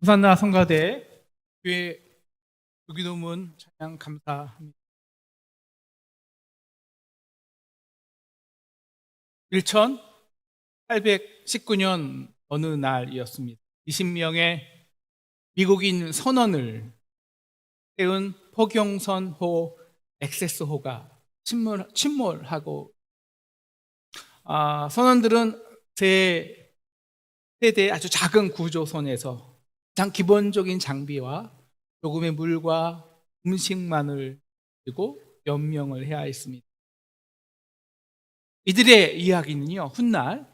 부산나 성가대 교회 유기도문 찬양 감사합니다. 1819년 어느 날이었습니다. 20명의 미국인 선원을 태운 포경선호 엑세스호가 침몰하고 선원들은 제 세대의 아주 작은 구조선에서 가장 기본적인 장비와 조금의 물과 음식만을 들고 연명을 해야 했습니다. 이들의 이야기는요, 훗날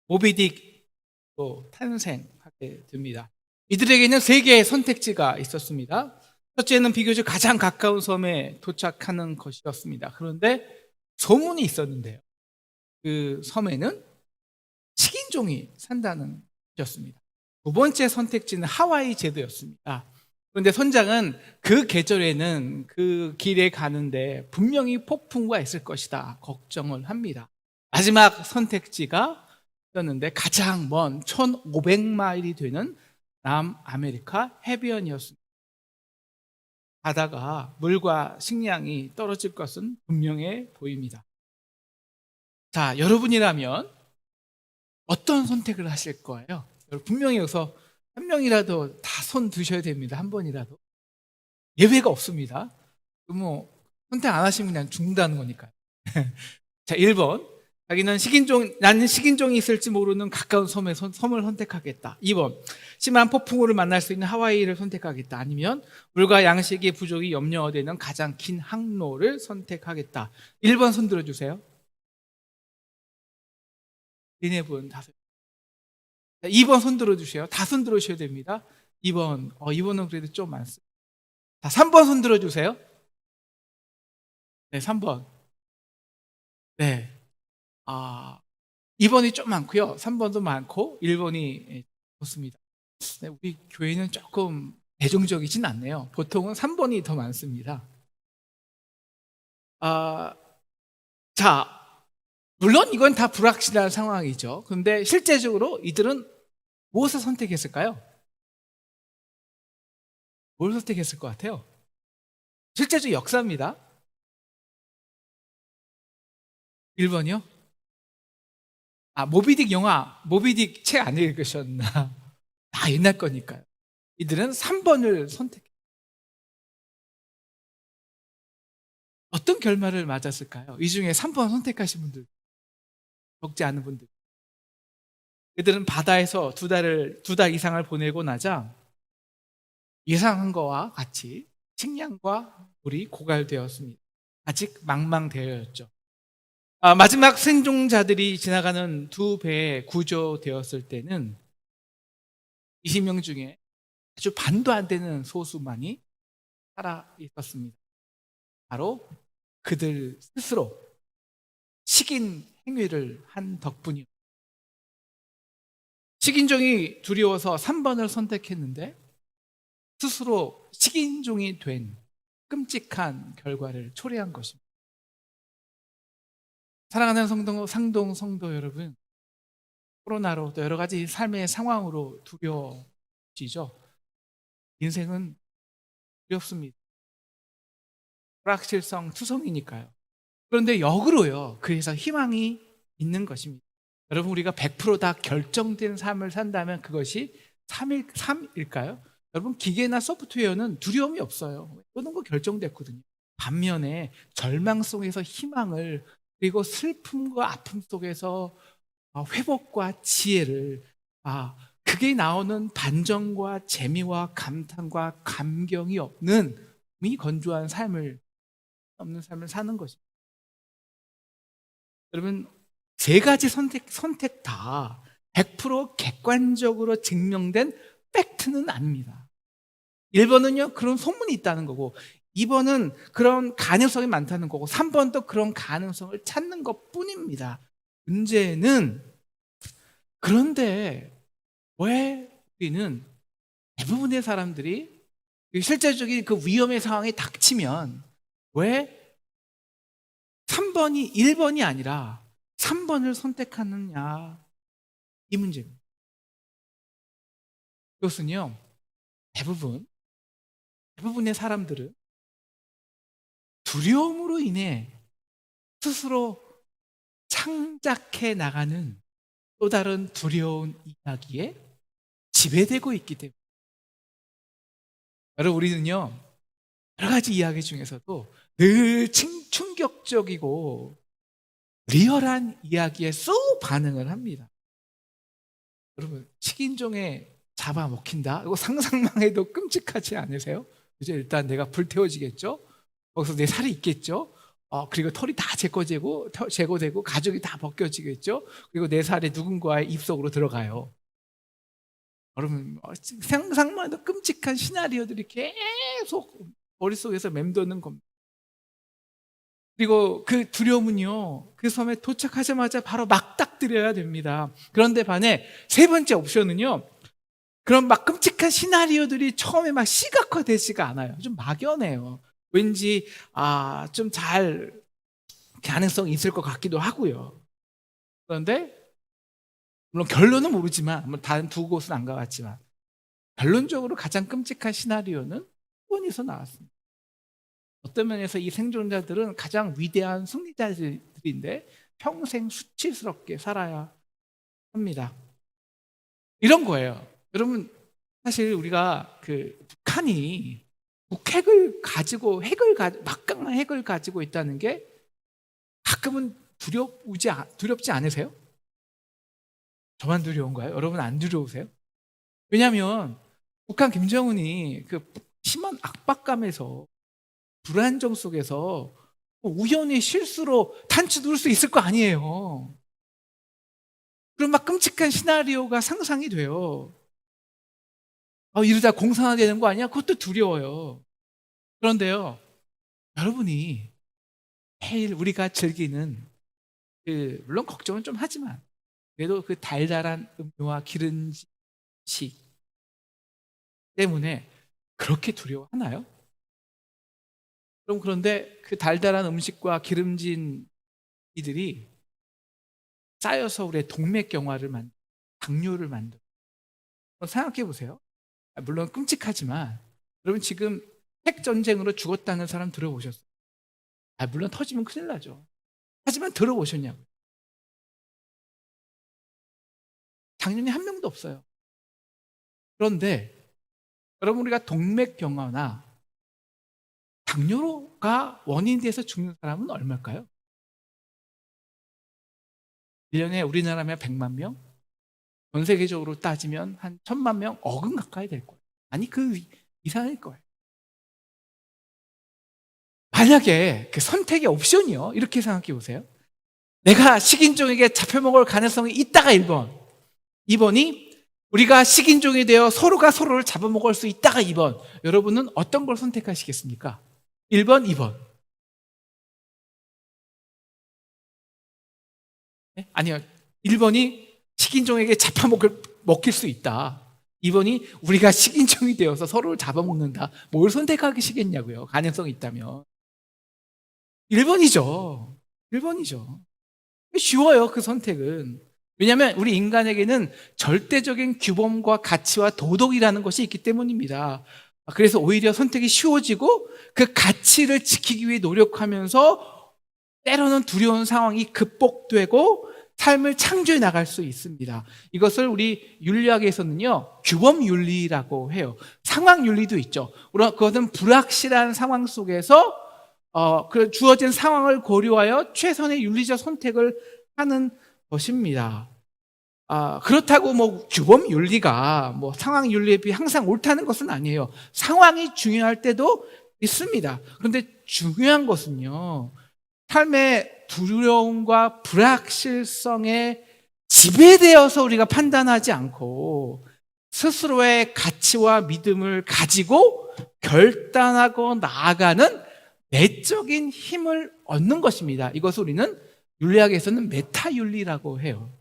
모비딕도 탄생하게 됩니다. 이들에게는 세 개의 선택지가 있었습니다. 첫째는 비교적 가장 가까운 섬에 도착하는 것이었습니다. 그런데 소문이 있었는데요, 그 섬에는 식인종이 산다는 것이었습니다. 두 번째 선택지는 하와이 제도였습니다. 그런데 선장은 그 계절에는 그 길에 가는데 분명히 폭풍우가 있을 것이다 걱정을 합니다. 마지막 선택지가 였는데 가장 먼 1500마일이 되는 남아메리카 해변이었습니다. 가다가 물과 식량이 떨어질 것은 분명해 보입니다. 자, 여러분이라면 어떤 선택을 하실 거예요? 분명히 여기서 한 명이라도 다 손 드셔야 됩니다. 한 번이라도. 예외가 없습니다. 뭐 선택 안 하시면 그냥 죽는다는 거니까요. 자, 1번. 나는 식인종이 있을지 모르는 가까운 섬을 선택하겠다. 2번. 심한 폭풍우를 만날 수 있는 하와이를 선택하겠다. 아니면 물과 양식의 부족이 염려되는 가장 긴 항로를 선택하겠다. 1번 손 들어주세요. 4분, 5. 2번 손 들어주세요. 다 손 들어주셔야 됩니다. 2번. 2번은 그래도 좀 많습니다. 자, 3번 손 들어주세요. 네, 3번. 네. 2번이 좀 많고요. 3번도 많고 1번이 좋습니다. 네, 우리 교회는 조금 대중적이진 않네요. 보통은 3번이 더 많습니다. 자, 물론 이건 다 불확실한 상황이죠. 그런데 실제적으로 이들은 무엇을 선택했을까요? 뭘 선택했을 것 같아요? 실제적 역사입니다. 1번이요? 모비딕 영화, 모비딕 책 안 읽으셨나? 다 옛날 거니까요. 이들은 3번을 선택했어요. 어떤 결말을 맞았을까요? 이 중에 3번 선택하신 분들, 적지 않은 분들. 그들은 바다에서 두 달 이상을 보내고 나자 예상한 거와 같이 식량과 물이 고갈되었습니다. 아직 망망대해였죠. 마지막 생존자들이 지나가는 두 배에 구조되었을 때는 20명 중에 아주 반도 안 되는 소수만이 살아 있었습니다. 바로 그들 스스로 식인 행위를 한 덕분이요. 식인종이 두려워서 3번을 선택했는데 스스로 식인종이 된 끔찍한 결과를 초래한 것입니다. 사랑하는 상동 성도 여러분, 코로나로 또 여러 가지 삶의 상황으로 두려워지죠. 인생은 두렵습니다. 불확실성 투성이니까요. 그런데 역으로요, 그래서 희망이 있는 것입니다. 여러분, 우리가 100%다 결정된 삶을 산다면 그것이 삶일까요? 여러분, 기계나 소프트웨어는 두려움이 없어요. 모든 거 결정됐거든요. 반면에 절망 속에서 희망을, 그리고 슬픔과 아픔 속에서 회복과 지혜를, 그게 나오는 반전과 재미와 감탄과 감경이 없는 이 건조한 삶을 없는 삶을 사는 것입니다. 여러분, 세 가지 선택 다 100% 객관적으로 증명된 팩트는 아닙니다. 1번은요, 그런 소문이 있다는 거고, 2번은 그런 가능성이 많다는 거고, 3번도 그런 가능성을 찾는 것 뿐입니다. 문제는, 그런데 왜 우리는 대부분의 사람들이 실제적인 그 위험의 상황이 닥치면 왜 3번이 1번이 아니라 3번을 선택하느냐, 이 문제입니다. 그것은요, 대부분의 사람들은 두려움으로 인해 스스로 창작해 나가는 또 다른 두려운 이야기에 지배되고 있기 때문에, 여러분, 우리는요 여러 가지 이야기 중에서도 늘 충격적이고 리얼한 이야기에 쏙 반응을 합니다. 여러분, 식인종에 잡아먹힌다? 이거 상상만 해도 끔찍하지 않으세요? 이제 일단 내가 불태워지겠죠? 거기서 내 살이 있겠죠? 그리고 털이 다 제거되고 가죽이 다 벗겨지겠죠? 그리고 내 살이 누군가의 입속으로 들어가요. 여러분, 상상만 해도 끔찍한 시나리오들이 계속 머릿속에서 맴도는 겁니다. 그리고 그 두려움은요, 그 섬에 도착하자마자 바로 막닥뜨려야 됩니다. 그런데 반해 세 번째 옵션은요, 그런 막 끔찍한 시나리오들이 처음에 막 시각화되지가 않아요. 좀 막연해요. 왠지 좀 잘 가능성이 있을 것 같기도 하고요. 그런데 물론 결론은 모르지만, 다른 두 곳은 안 가봤지만 결론적으로 가장 끔찍한 시나리오는 1번에서 나왔습니다. 어떤 면에서 이 생존자들은 가장 위대한 승리자들인데 평생 수치스럽게 살아야 합니다. 이런 거예요. 여러분, 사실 우리가 북한이 막강한 핵을 가지고 있다는 게 가끔은 두렵지 않으세요? 저만 두려운가요? 여러분 안 두려우세요? 왜냐하면 북한 김정은이 그 심한 압박감에서, 불안정 속에서 우연히 실수로 탄치 누를 수 있을 거 아니에요. 그럼 막 끔찍한 시나리오가 상상이 돼요. 이러다 공산화되는 거 아니야? 그것도 두려워요. 그런데요, 여러분이 매일 우리가 즐기는, 물론 걱정은 좀 하지만 그래도 그 달달한 음료와 기름식 때문에 그렇게 두려워하나요? 그런데 그 달달한 음식과 기름진 이들이 쌓여서 우리의 동맥경화를 당뇨를 만들어요. 생각해 보세요. 물론 끔찍하지만 여러분, 지금 핵전쟁으로 죽었다는 사람 들어보셨어요? 물론 터지면 큰일 나죠. 하지만 들어보셨냐고요? 당연히 한 명도 없어요. 그런데 여러분, 우리가 동맥경화나 당뇨가 원인이 돼서 죽는 사람은 얼마일까요? 1년에 우리나라면 100만 명, 전 세계적으로 따지면 한 1000만 명, 억은 가까이 될 거예요. 아니, 그 이상일 거예요. 만약에 그 선택의 옵션이요, 이렇게 생각해 보세요. 내가 식인종에게 잡혀먹을 가능성이 있다가 1번, 2번이 우리가 식인종이 되어 서로가 서로를 잡아먹을 수 있다가 2번. 여러분은 어떤 걸 선택하시겠습니까? 1번, 2번. 네? 아니요. 1번이 식인종에게 먹힐 수 있다. 2번이 우리가 식인종이 되어서 서로를 잡아먹는다. 뭘 선택하시겠냐고요. 가능성이 있다면. 1번이죠. 1번이죠. 쉬워요, 그 선택은. 왜냐하면 우리 인간에게는 절대적인 규범과 가치와 도덕이라는 것이 있기 때문입니다. 그래서 오히려 선택이 쉬워지고 그 가치를 지키기 위해 노력하면서 때로는 두려운 상황이 극복되고 삶을 창조해 나갈 수 있습니다. 이것을 우리 윤리학에서는요, 규범윤리라고 해요. 상황윤리도 있죠. 그것은 불확실한 상황 속에서 그 주어진 상황을 고려하여 최선의 윤리적 선택을 하는 것입니다. 그렇다고 규범 윤리가 상황 윤리에 비해 항상 옳다는 것은 아니에요. 상황이 중요할 때도 있습니다. 그런데 중요한 것은요, 삶의 두려움과 불확실성에 지배되어서 우리가 판단하지 않고 스스로의 가치와 믿음을 가지고 결단하고 나아가는 내적인 힘을 얻는 것입니다. 이것을 우리는 윤리학에서는 메타윤리라고 해요.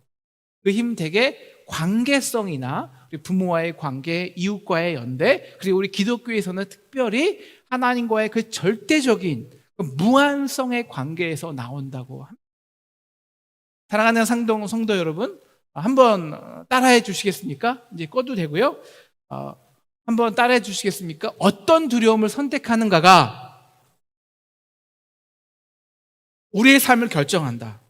그 힘 되게 관계성이나 우리 부모와의 관계, 이웃과의 연대, 그리고 우리 기독교에서는 특별히 하나님과의 그 절대적인 무한성의 관계에서 나온다고 합니다. 사랑하는 성도 여러분, 한번 따라해 주시겠습니까? 이제 꺼도 되고요. 한번 따라해 주시겠습니까? 어떤 두려움을 선택하는가가 우리의 삶을 결정한다.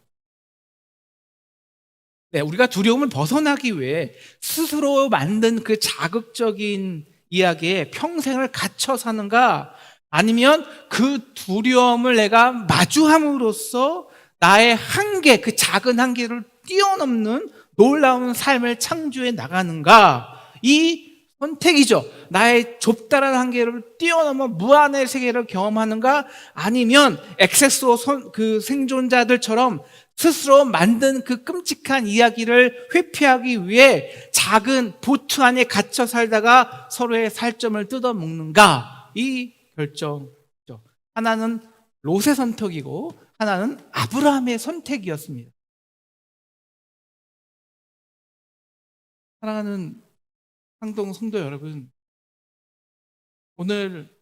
네, 우리가 두려움을 벗어나기 위해 스스로 만든 그 자극적인 이야기에 평생을 갇혀 사는가, 아니면 그 두려움을 내가 마주함으로써 나의 한계, 그 작은 한계를 뛰어넘는 놀라운 삶을 창조해 나가는가, 이 선택이죠. 나의 좁다란 한계를 뛰어넘어 무한의 세계를 경험하는가, 아니면 엑세소 그 생존자들처럼 스스로 만든 그 끔찍한 이야기를 회피하기 위해 작은 보트 안에 갇혀 살다가 서로의 살점을 뜯어먹는가, 이 결정이죠. 하나는 롯의 선택이고 하나는 아브라함의 선택이었습니다. 사랑하는 상동 성도 여러분, 오늘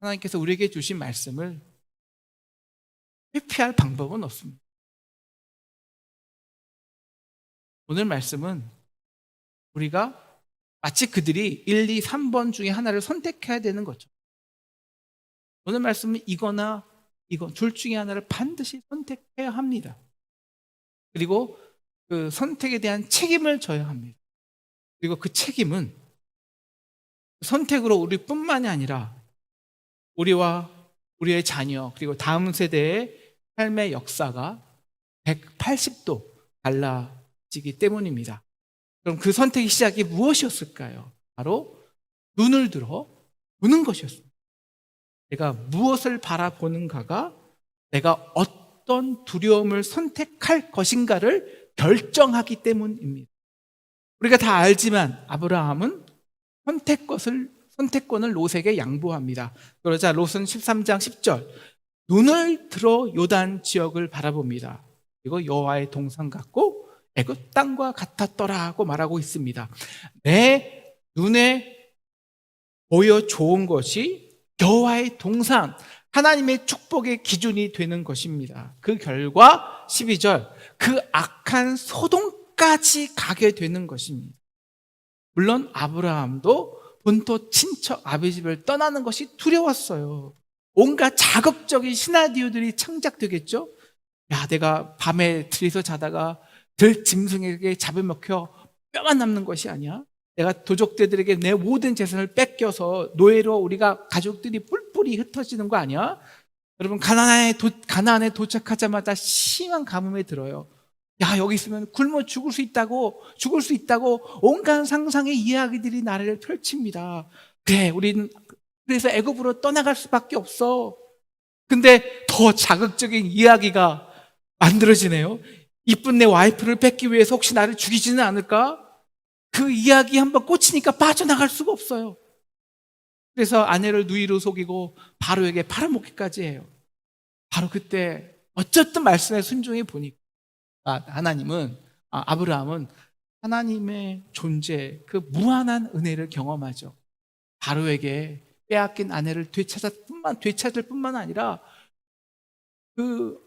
하나님께서 우리에게 주신 말씀을 회피할 방법은 없습니다. 오늘 말씀은 우리가 마치 그들이 1, 2, 3번 중에 하나를 선택해야 되는 거죠. 오늘 말씀은 이거나 이거 둘 중에 하나를 반드시 선택해야 합니다. 그리고 그 선택에 대한 책임을 져야 합니다. 그리고 그 책임은 선택으로 우리뿐만이 아니라 우리와 우리의 자녀, 그리고 다음 세대의 삶의 역사가 180도 달라지기 때문입니다. 그럼 그 선택의 시작이 무엇이었을까요? 바로 눈을 들어 보는 것이었습니다. 내가 무엇을 바라보는가가 내가 어떤 두려움을 선택할 것인가를 결정하기 때문입니다. 우리가 다 알지만 아브라함은 선택권을 롯에게 양보합니다. 그러자 롯은 13장 10절, 눈을 들어 요단 지역을 바라봅니다. 그리고 여호와의 동산 같고 애굽 땅과 같았더라고 말하고 있습니다. 내 눈에 보여 좋은 것이 여호와의 동산, 하나님의 축복의 기준이 되는 것입니다. 그 결과 12절, 그 악한 소돔까지 가게 되는 것입니다. 물론 아브라함도 본토 친척 아비 집을 떠나는 것이 두려웠어요. 온갖 자극적인 시나리오들이 창작되겠죠. 야, 내가 밤에 들에서 자다가 들짐승에게 잡아먹혀 뼈만 남는 것이 아니야. 내가 도적들에게 내 모든 재산을 뺏겨서 노예로 우리가 가족들이 뿔뿔이 흩어지는 거 아니야? 여러분, 가나안에 도착하자마자 심한 가뭄에 들어요. 야, 여기 있으면 굶어 죽을 수 있다고 온갖 상상의 이야기들이 나를 펼칩니다. 그래, 우리는 그래서 애굽으로 떠나갈 수밖에 없어. 근데 더 자극적인 이야기가 만들어지네요. 이쁜 내 와이프를 뺏기 위해서 혹시 나를 죽이지는 않을까? 그 이야기 한번 꽂히니까 빠져나갈 수가 없어요. 그래서 아내를 누이로 속이고 바로에게 팔아먹기까지 해요. 바로 그때 어쨌든 말씀에 순종해 보니까 아브라함은 하나님의 존재, 그 무한한 은혜를 경험하죠. 바로에게 빼앗긴 아내를 되찾을 뿐만 아니라 그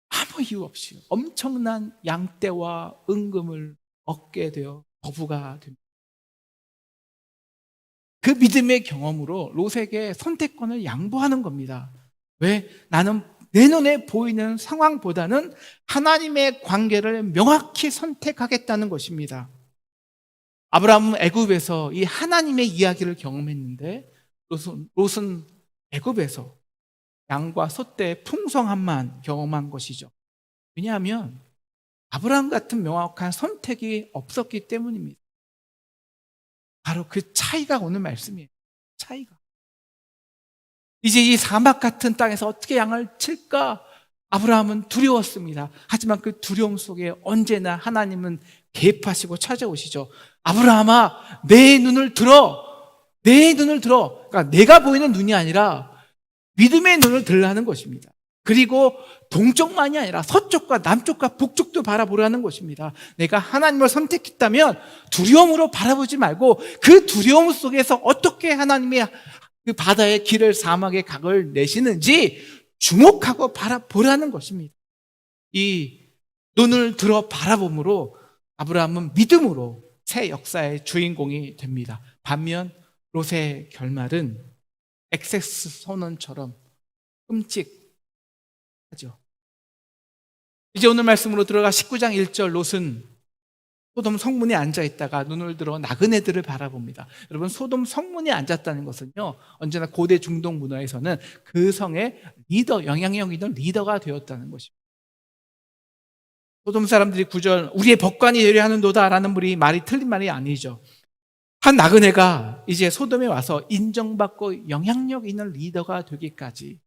아무 이유 없이 엄청난 양떼와 은금을 얻게 되어 거부가 됩니다. 그 믿음의 경험으로 롯에게 선택권을 양보하는 겁니다. 왜? 나는 내 눈에 보이는 상황보다는 하나님의 관계를 명확히 선택하겠다는 것입니다. 아브라함은 애굽에서 이 하나님의 이야기를 경험했는데 롯은 애굽에서 양과 소떼의 풍성함만 경험한 것이죠. 왜냐하면 아브라함 같은 명확한 선택이 없었기 때문입니다. 바로 그 차이가 오늘 말씀이에요. 차이가. 이제 이 사막 같은 땅에서 어떻게 양을 칠까? 아브라함은 두려웠습니다. 하지만 그 두려움 속에 언제나 하나님은 개입하시고 찾아오시죠. 아브라함아, 내 눈을 들어. 그러니까 내가 보이는 눈이 아니라 믿음의 눈을 들라는 것입니다. 그리고 동쪽만이 아니라 서쪽과 남쪽과 북쪽도 바라보라는 것입니다. 내가 하나님을 선택했다면 두려움으로 바라보지 말고 그 두려움 속에서 어떻게 하나님의 그 바다의 길을, 사막의 각을 내시는지 주목하고 바라보라는 것입니다. 이 눈을 들어 바라봄으로 아브라함은 믿음으로 새 역사의 주인공이 됩니다. 반면 롯의 결말은 엑세스 선언처럼 끔찍하죠. 이제 오늘 말씀으로 들어가 19장 1절 롯은 소돔 성문에 앉아 있다가 눈을 들어 나그네들을 바라봅니다. 여러분, 소돔 성문에 앉았다는 것은요, 언제나 고대 중동 문화에서는 그 성의 리더, 영향력 있는 리더가 되었다는 것입니다. 소돔 사람들이 9절 우리의 법관이 되려 하는도다라는 말이 틀린 말이 아니죠. 한 나그네가 이제 소돔에 와서 인정받고 영향력 있는 리더가 되기까지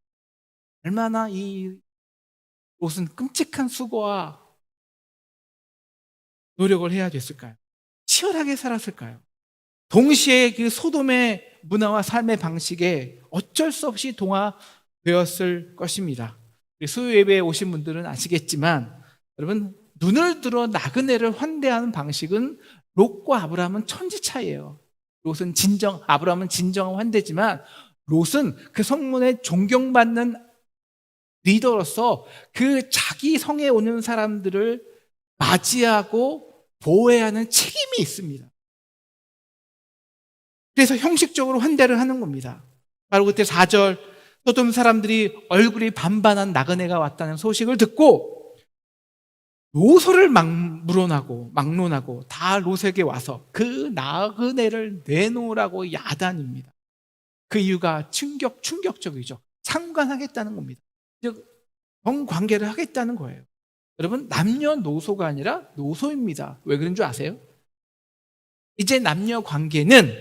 얼마나 이 롯은 끔찍한 수고와 노력을 해야 됐을까요? 치열하게 살았을까요? 동시에 그 소돔의 문화와 삶의 방식에 어쩔 수 없이 동화되었을 것입니다. 수요 예배에 오신 분들은 아시겠지만 여러분, 눈을 들어 나그네를 환대하는 방식은 롯과 아브라함은 천지 차이예요. 아브라함은 진정한 환대지만 롯은 그 성문에 존경받는 리더로서 그 자기 성에 오는 사람들을 맞이하고 보호해야 하는 책임이 있습니다. 그래서 형식적으로 환대를 하는 겁니다. 바로 그때 4절 소돔 사람들이 얼굴이 반반한 나그네가 왔다는 소식을 듣고 요소를 막론하고 다 롯에게 와서 그 나그네를 내놓으라고 야단입니다. 그 이유가 충격적이죠. 상관하겠다는 겁니다. 즉 정관계를 하겠다는 거예요. 여러분, 남녀노소가 아니라 노소입니다. 왜 그런 줄 아세요? 이제 남녀 관계는,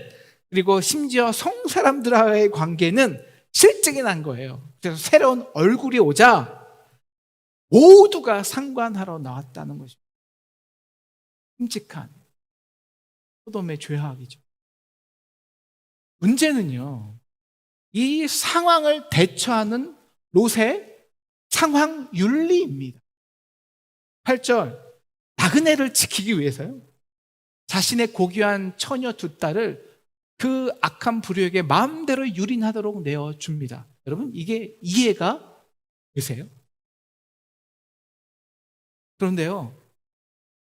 그리고 심지어 성 사람들과의 관계는 실증이 난 거예요. 그래서 새로운 얼굴이 오자 모두가 상관하러 나왔다는 것입니다. 끔찍한 소돔의 죄악이죠. 문제는요, 이 상황을 대처하는 롯의 상황 윤리입니다. 8절, 나그네를 지키기 위해서요, 자신의 고귀한 처녀 두 딸을 그 악한 불효에게 마음대로 유린하도록 내어줍니다. 여러분, 이게 이해가 되세요? 그런데요,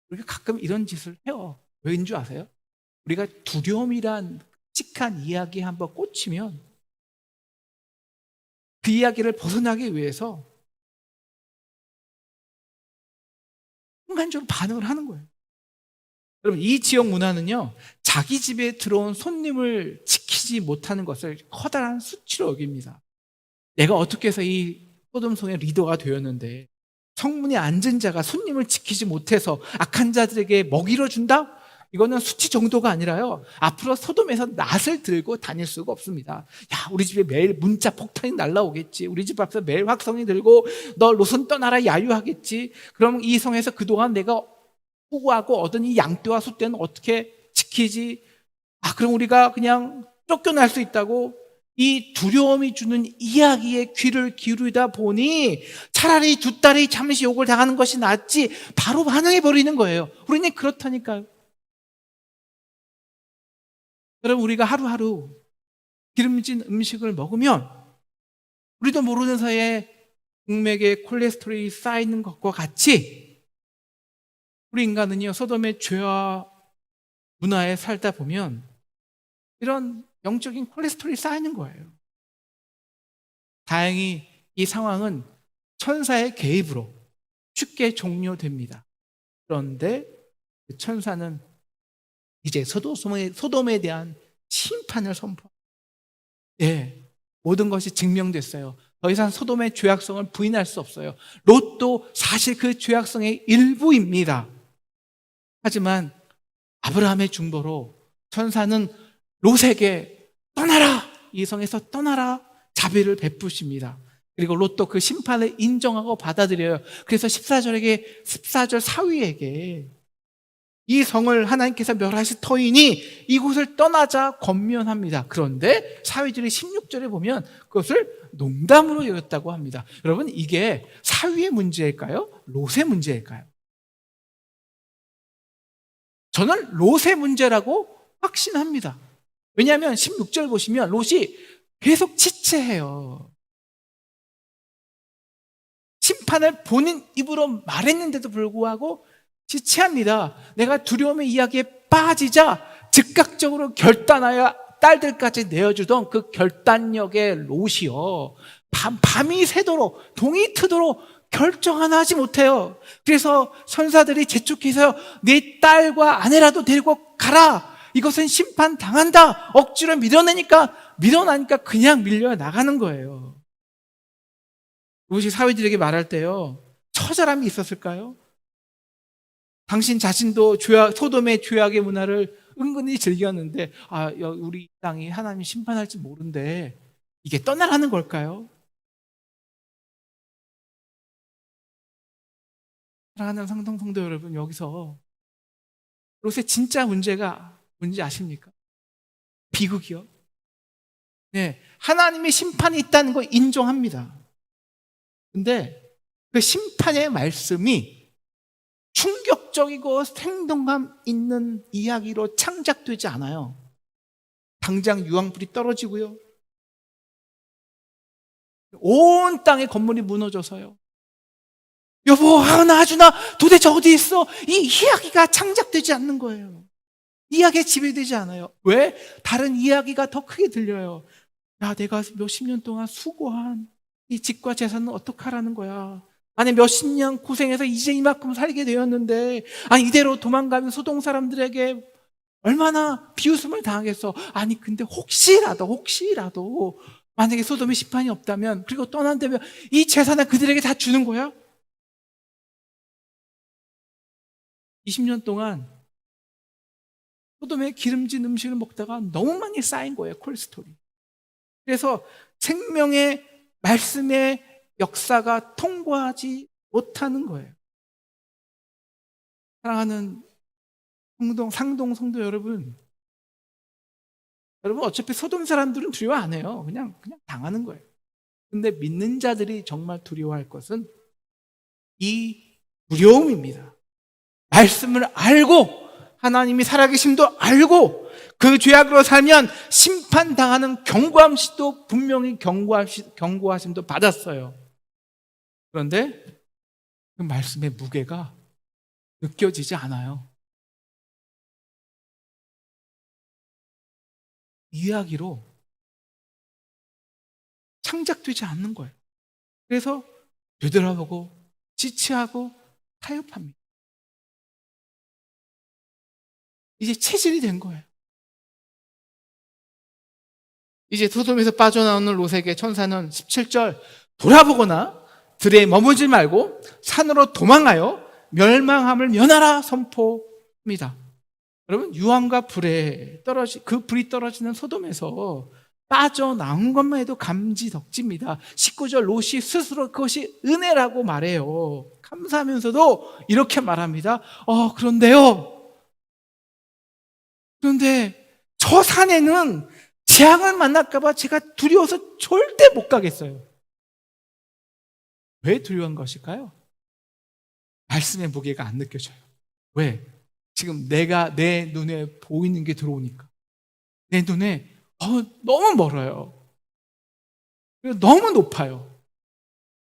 우리가 가끔 이런 짓을 해요. 왜인 줄 아세요? 우리가 두려움이란 끔찍한 이야기에 한번 꽂히면 그 이야기를 벗어나기 위해서 순간적으로 반응을 하는 거예요. 여러분, 이 지역 문화는요, 자기 집에 들어온 손님을 지키지 못하는 것을 커다란 수치로 여깁니다. 내가 어떻게 해서 이 소돔성의 리더가 되었는데 성문에 앉은 자가 손님을 지키지 못해서 악한 자들에게 먹이러 준다? 이거는 수치 정도가 아니라요, 앞으로 소돔에서 낫을 들고 다닐 수가 없습니다. 야, 우리 집에 매일 문자 폭탄이 날라오겠지. 우리 집 앞에서 매일 확성이 들고 너 롯은 떠나라 야유하겠지. 그럼 이 성에서 그동안 내가 후구하고 얻은 이 양떼와 소떼는 어떻게 지키지? 그럼 우리가 그냥 쫓겨날 수 있다고 이 두려움이 주는 이야기에 귀를 기울이다 보니 차라리 두 딸이 잠시 욕을 당하는 것이 낫지, 바로 반응해버리는 거예요. 우리는 그렇다니까요. 여러분, 우리가 하루하루 기름진 음식을 먹으면 우리도 모르는 사이에 동맥에 콜레스테롤이 쌓이는 것과 같이 우리 인간은요, 소돔의 죄와 문화에 살다 보면 이런 영적인 콜레스테롤이 쌓이는 거예요. 다행히 이 상황은 천사의 개입으로 쉽게 종료됩니다. 그런데 그 천사는 이제 소돔에 대한 심판을 선포합니다. 모든 것이 증명됐어요. 더 이상 소돔의 죄악성을 부인할 수 없어요. 롯도 사실 그 죄악성의 일부입니다. 하지만 아브라함의 중보로 천사는 롯에게 떠나라, 이 성에서 떠나라, 자비를 베푸십니다. 그리고 롯도 그 심판을 인정하고 받아들여요. 그래서 14절 사위에게 이 성을 하나님께서 멸하실 터이니 이곳을 떠나자 권면합니다. 그런데 사위들이 16절에 보면 그것을 농담으로 여겼다고 합니다. 여러분, 이게 사위의 문제일까요? 롯의 문제일까요? 저는 롯의 문제라고 확신합니다. 왜냐하면 16절 보시면 롯이 계속 지체해요. 심판을 본인 입으로 말했는데도 불구하고 지체합니다. 내가 두려움의 이야기에 빠지자 즉각적으로 결단하여 딸들까지 내어주던 그 결단력의 롯이요, 밤이 새도록 동이 트도록 결정 하나 하지 못해요. 그래서 선사들이 재촉해서 네 딸과 아내라도 데리고 가라, 이것은 심판당한다, 억지로 밀어나니까 그냥 밀려 나가는 거예요. 롯이 사위들에게 말할 때요, 처절함이 있었을까요? 당신 자신도 소돔의 죄악의 문화를 은근히 즐겼는데, 우리 땅이 하나님 심판할지 모른데 이게 떠나라는 걸까요? 사랑하는 성도 여러분, 여기서 롯의 진짜 문제가 뭔지 아십니까? 비극이요. 네, 하나님의 심판이 있다는 거 인정합니다. 근데 그 심판의 말씀이 충격적이고 생동감 있는 이야기로 창작되지 않아요. 당장 유황불이 떨어지고요, 온 땅의 건물이 무너져서요, 여보, 나아주나, 도대체 어디 있어? 이 이야기가 창작되지 않는 거예요. 이야기에 지배되지 않아요. 왜? 다른 이야기가 더 크게 들려요. 야, 내가 몇십 년 동안 수고한 이 집과 재산은 어떡하라는 거야. 아니, 몇십 년 고생해서 이제 이만큼 살게 되었는데, 아니, 이대로 도망가면 소동 사람들에게 얼마나 비웃음을 당하겠어. 아니, 근데 혹시라도 만약에 소돔의 심판이 없다면, 그리고 떠난다면 이 재산을 그들에게 다 주는 거야? 20년 동안 소돔의 기름진 음식을 먹다가 너무 많이 쌓인 거예요, 콜스테롤이. 그래서 생명의 말씀의 역사가 통과하지 못하는 거예요. 사랑하는 상동 성도 여러분, 어차피 소돔 사람들은 두려워 안 해요. 그냥 당하는 거예요. 근데 믿는 자들이 정말 두려워할 것은 이 두려움입니다. 말씀을 알고, 하나님이 살아계심도 알고, 그 죄악으로 살면 심판당하는 경고함도 분명히 경고하심도 받았어요. 그런데 그 말씀의 무게가 느껴지지 않아요. 이야기로 창작되지 않는 거예요. 그래서 되돌아보고 지체하고 타협합니다. 이제 체질이 된 거예요. 이제 소돔에서 빠져나오는 롯에게 천사는 17절, 돌아보거나 들에 머무지 말고 산으로 도망하여 멸망함을 면하라 선포합니다. 여러분, 유황과 그 불이 떨어지는 소돔에서 빠져나온 것만 해도 감지덕지입니다. 19절, 롯이 스스로 그것이 은혜라고 말해요. 감사하면서도 이렇게 말합니다. 그런데 저 산에는 재앙을 만날까봐 제가 두려워서 절대 못 가겠어요. 왜 두려운 것일까요? 말씀의 무게가 안 느껴져요. 왜? 지금 내가 내 눈에 보이는 게 들어오니까. 내 눈에 너무 멀어요. 그리고 너무 높아요.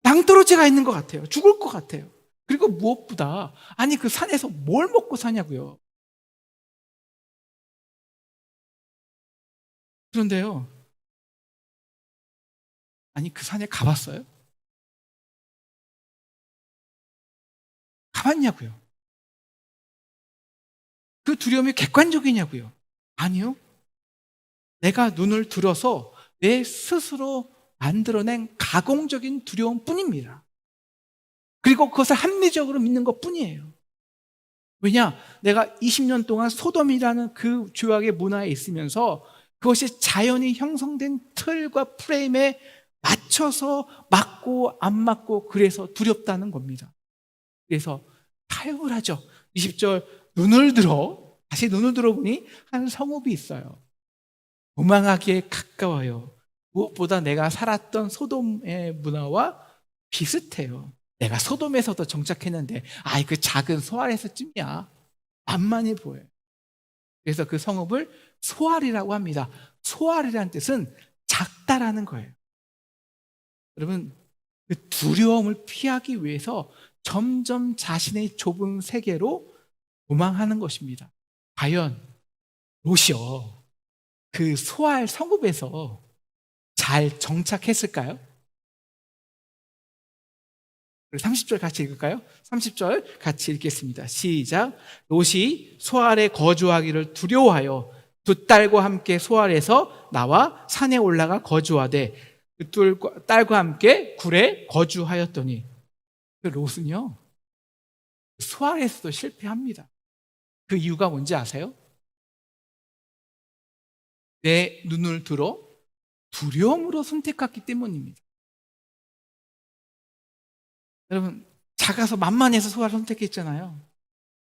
낭떠러지가 있는 것 같아요. 죽을 것 같아요. 그리고 무엇보다, 아니, 그 산에서 뭘 먹고 사냐고요. 그런데요, 아니, 그 산에 가봤어요? 가봤냐고요? 그 두려움이 객관적이냐고요? 아니요. 내가 눈을 들어서 내 스스로 만들어낸 가공적인 두려움 뿐입니다. 그리고 그것을 합리적으로 믿는 것 뿐이에요. 왜냐? 내가 20년 동안 소돔이라는 그 죄악의 문화에 있으면서 그것이 자연히 형성된 틀과 프레임에 맞춰서 맞고 안 맞고, 그래서 두렵다는 겁니다. 그래서 타협을 하죠. 20절, 다시 눈을 들어보니 한 성읍이 있어요. 도망하기에 가까워요. 무엇보다 내가 살았던 소돔의 문화와 비슷해요. 내가 소돔에서도 정착했는데, 그 작은 소알에서쯤이야. 만만해 보여요. 그래서 그 성읍을 소알이라고 합니다. 소알이라는 뜻은 작다라는 거예요. 여러분, 그 두려움을 피하기 위해서 점점 자신의 좁은 세계로 도망하는 것입니다. 과연 롯이요, 그 소알 성읍에서 잘 정착했을까요? 30절 같이 읽을까요? 30절 같이 읽겠습니다. 시작. 롯이 소알에 거주하기를 두려워하여 두 딸과 함께 소알에서 나와 산에 올라가 거주하되 그 딸과 함께 굴에 거주하였더니, 그 롯은요 소알에서도 실패합니다. 그 이유가 뭔지 아세요? 내 눈을 들어 두려움으로 선택했기 때문입니다. 여러분, 작아서 만만해서 소아를 선택했잖아요.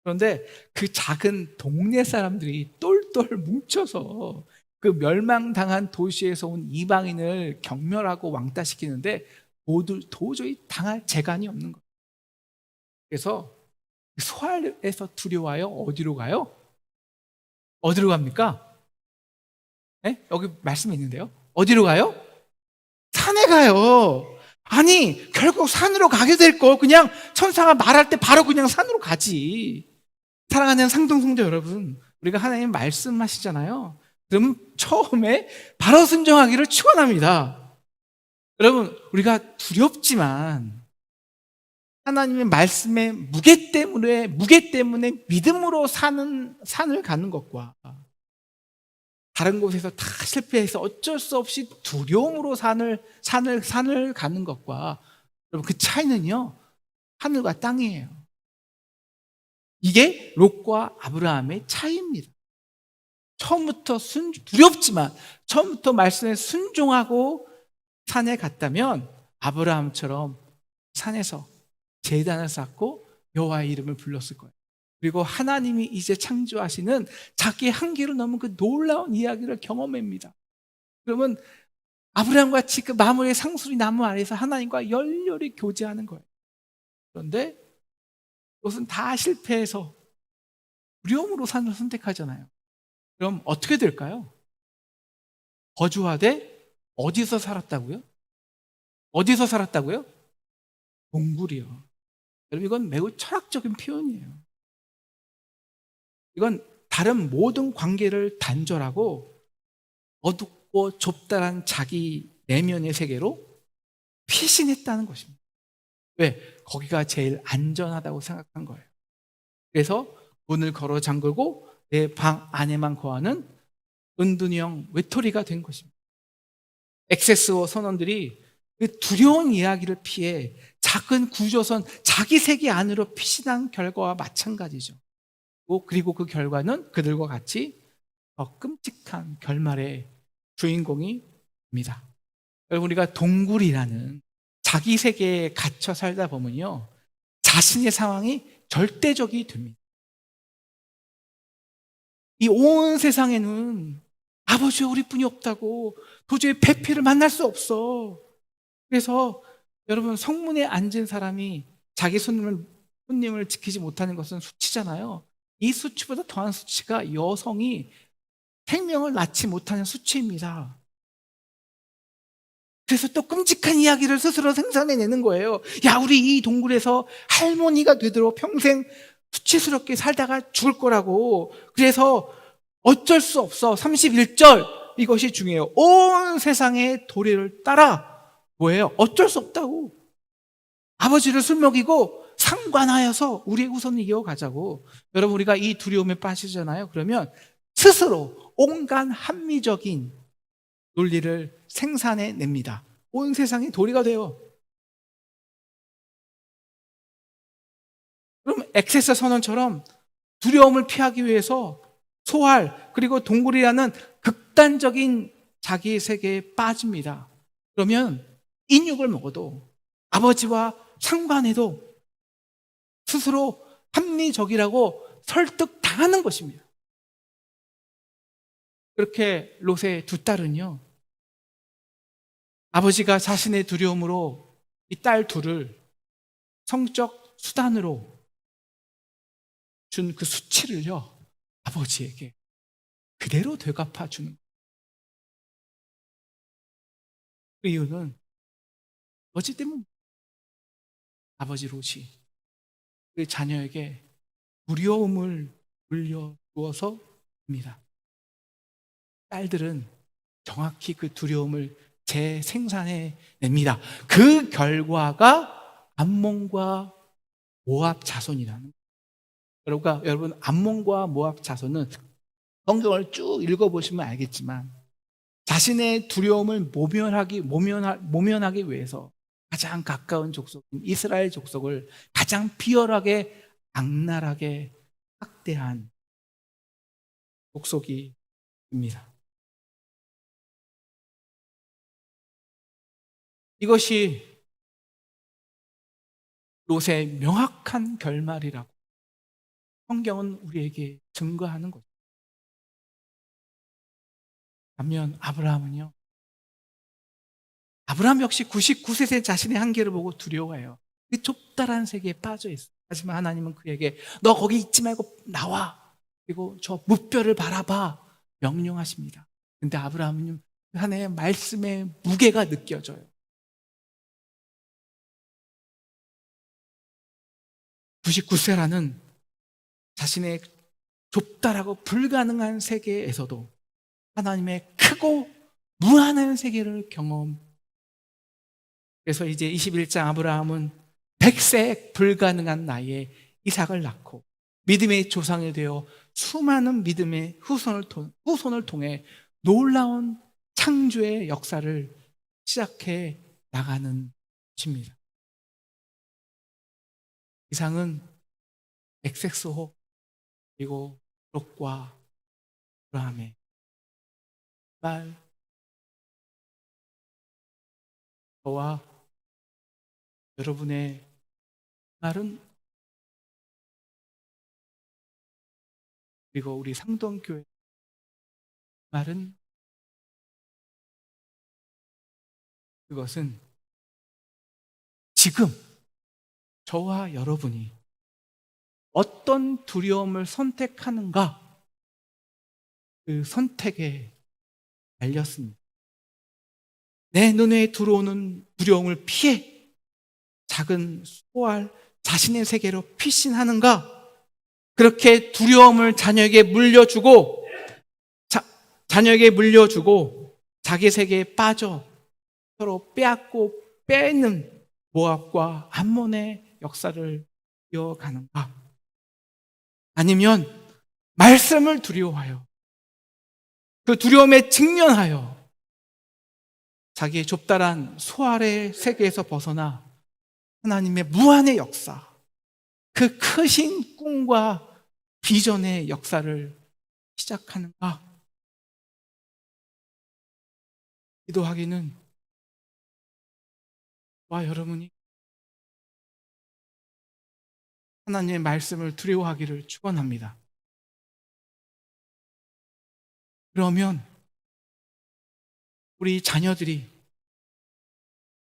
그런데 그 작은 동네 사람들이 똘똘 뭉쳐서 그 멸망당한 도시에서 온 이방인을 경멸하고 왕따시키는데 모두 도저히 당할 재간이 없는 거예요. 그래서 소알에서 두려워하여 어디로 가요? 어디로 갑니까? 네? 여기 말씀이 있는데요. 어디로 가요? 산에 가요. 아니, 결국 산으로 가게 될 거 그냥 천사가 말할 때 바로 그냥 산으로 가지. 사랑하는 상동성도 여러분, 우리가 하나님 말씀하시잖아요. 그럼 처음에 바로 순종하기를 축원합니다. 여러분, 우리가 두렵지만 하나님의 말씀의 무게 때문에 믿음으로 사는 산을 가는 것과 다른 곳에서 다 실패해서 어쩔 수 없이 두려움으로 산을 가는 것과, 여러분, 그 차이는요 하늘과 땅이에요. 이게 롯과 아브라함의 차이입니다. 처음부터 두렵지만 처음부터 말씀에 순종하고 산에 갔다면 아브라함처럼 산에서 제단을 쌓고 여호와의 이름을 불렀을 거예요. 그리고 하나님이 이제 창조하시는 자기의 한계를 넘은 그 놀라운 이야기를 경험합니다. 그러면 아브라함과 같이 그 마물의 상수리 나무 아래에서 하나님과 열렬히 교제하는 거예요. 그런데 그것은 다 실패해서 두려움으로 산을 선택하잖아요. 그럼 어떻게 될까요? 거주하되 어디서 살았다고요? 어디서 살았다고요? 동굴이요. 여러분, 이건 매우 철학적인 표현이에요. 이건 다른 모든 관계를 단절하고 어둡고 좁다란 자기 내면의 세계로 피신했다는 것입니다. 왜? 거기가 제일 안전하다고 생각한 거예요. 그래서 문을 걸어 잠글고 내 방 안에만 거하는 은둔형 외톨이가 된 것입니다. 액세스워 선원들이 그 두려운 이야기를 피해 작은 구조선 자기 세계 안으로 피신한 결과와 마찬가지죠. 그리고 그 결과는 그들과 같이 더 끔찍한 결말의 주인공이 됩니다. 여러분, 우리가 동굴이라는 자기 세계에 갇혀 살다 보면요 자신의 상황이 절대적이 됩니다. 이 온 세상에는 아버지와 우리뿐이 없다고, 도저히 배필을 만날 수 없어. 그래서 여러분, 성문에 앉은 사람이 자기 손님을 지키지 못하는 것은 수치잖아요. 이 수치보다 더한 수치가 여성이 생명을 낳지 못하는 수치입니다. 그래서 또 끔찍한 이야기를 스스로 생산해내는 거예요. 야, 우리 이 동굴에서 할머니가 되도록 평생 수치스럽게 살다가 죽을 거라고. 그래서 어쩔 수 없어. 31절, 이것이 중요해요. 온 세상의 도리를 따라. 뭐예요? 어쩔 수 없다고. 아버지를 술 먹이고 상관하여서 우리의 우선을 이어가자고. 여러분, 우리가 이 두려움에 빠지잖아요. 그러면 스스로 온갖 합리적인 논리를 생산해냅니다. 온 세상이 도리가 돼요. 그럼 액세스 선언처럼 두려움을 피하기 위해서 소활 그리고 동굴이라는 극단적인 자기 세계에 빠집니다. 그러면 인육을 먹어도 아버지와 상관해도 스스로 합리적이라고 설득당하는 것입니다. 그렇게 롯의 두 딸은요, 아버지가 자신의 두려움으로 이 딸 둘을 성적 수단으로 준 그 수치를요 아버지에게 그대로 되갚아 주는 거예요. 그 이유는 아버지 때문. 아버지 롯이 그 자녀에게 두려움을 물려주어서입니다. 딸들은 정확히 그 두려움을 재생산해 냅니다. 그 결과가 암몬과 모압 자손이라는 거예요. 그러니까 여러분, 암몬과 모압 자손은 성경을 쭉 읽어보시면 알겠지만 자신의 두려움을 모면하기 위해서 가장 가까운 족속인 이스라엘 족속을 가장 비열하게 악랄하게 학대한 족속입니다. 이것이 롯의 명확한 결말이라고 성경은 우리에게 증거하는 거죠. 반면 아브라함은요, 아브라함 역시 99세 된 자신의 한계를 보고 두려워해요. 그 좁다란 세계에 빠져 있어요. 하지만 하나님은 그에게 너 거기 있지 말고 나와, 그리고 저 무뼈를 바라봐 명령하십니다. 근데 아브라함은 하나님의 말씀의 무게가 느껴져요. 99세라는 자신의 좁다라고 불가능한 세계에서도 하나님의 크고 무한한 세계를 경험. 그래서 이제 21장 아브라함은 100세 불가능한 나이에 이삭을 낳고 믿음의 조상이 되어 수많은 믿음의 후손을 통해 놀라운 창조의 역사를 시작해 나가는 것입니다. 이상은 엑섹스호 그리고 롯과 아브라함의 말, 저와 여러분의 말은, 그리고 우리 상동교회 말은, 그것은 지금 저와 여러분이 어떤 두려움을 선택하는가, 그 선택에 달렸습니다. 내 눈에 들어오는 두려움을 피해 작은 소알 자신의 세계로 피신하는가, 그렇게 두려움을 자녀에게 물려주고 자기 세계에 빠져 서로 빼앗고 빼앗는 모압과 암몬의 역사를 이어가는가, 아니면 말씀을 두려워하여 그 두려움에 직면하여 자기의 좁다란 소알의 세계에서 벗어나 하나님의 무한의 역사, 그 크신 꿈과 비전의 역사를 시작하는가? 기도하기는 저와 여러분이 하나님의 말씀을 두려워하기를 축원합니다. 그러면 우리 자녀들이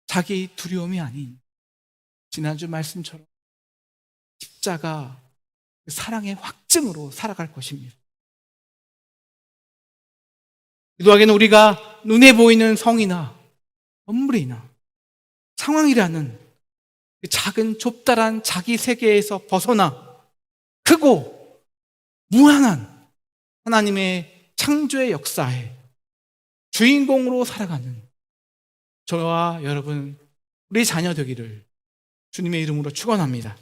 자기 두려움이 아닌 지난주 말씀처럼 십자가 사랑의 확증으로 살아갈 것입니다. 기도하기는 우리가 눈에 보이는 성이나 건물이나 상황이라는 그 작은 좁다란 자기 세계에서 벗어나 크고 무한한 하나님의 창조의 역사에 주인공으로 살아가는 저와 여러분, 우리 자녀 되기를 주님의 이름으로 축원합니다.